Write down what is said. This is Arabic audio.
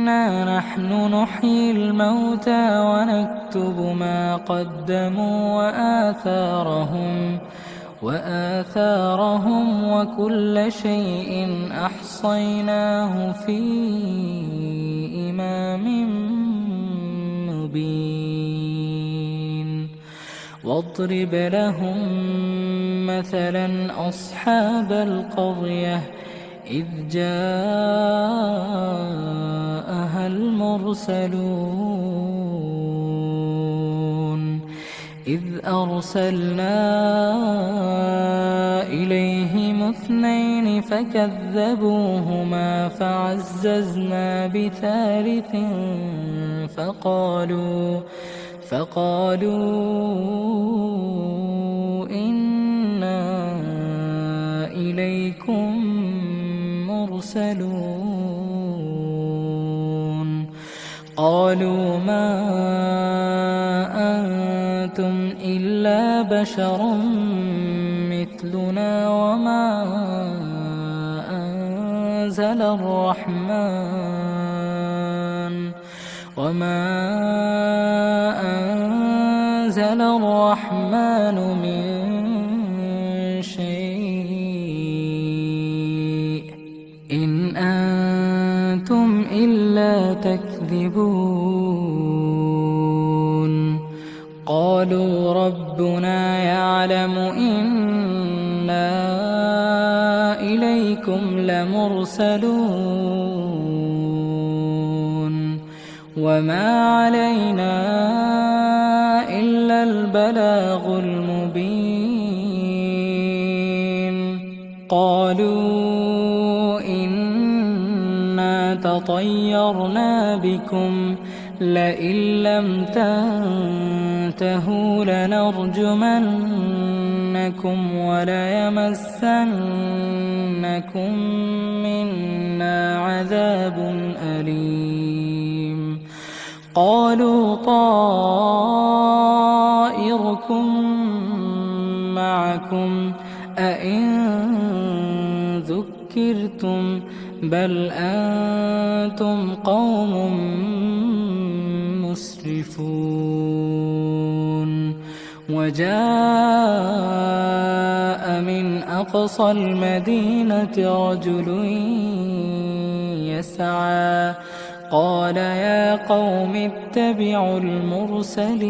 إنا نحن نحيي الموتى ونكتب ما قدموا وآثارهم وكل شيء أحصيناه في إمام مبين واضرب لهم مثلا أصحاب القرية إذ جاءها المرسلون إذ أرسلنا إليهم 2 فكذبوهما فعززنا بثالث فقالوا إنا إليكم مرسلون قالوا ما أنتم إلا بشر مثلنا وما أنزل الرحمن من شيء إن أنتم إلا تكذبون قالوا ربنا يعلم إنا إليكم لمرسلون وما علينا إلا البلاغ المبين قالوا إنا تطيرنا بكم لئن لم تنتهوا لنرجمنكم وليمسنكم منا عذاب أليم قالوا طائركم معكم أئن ذكرتم بل أنتم قوم مسرفون وجاء من أقصى المدينة رجل يسعى قال يا قوم اتبعوا المرسلين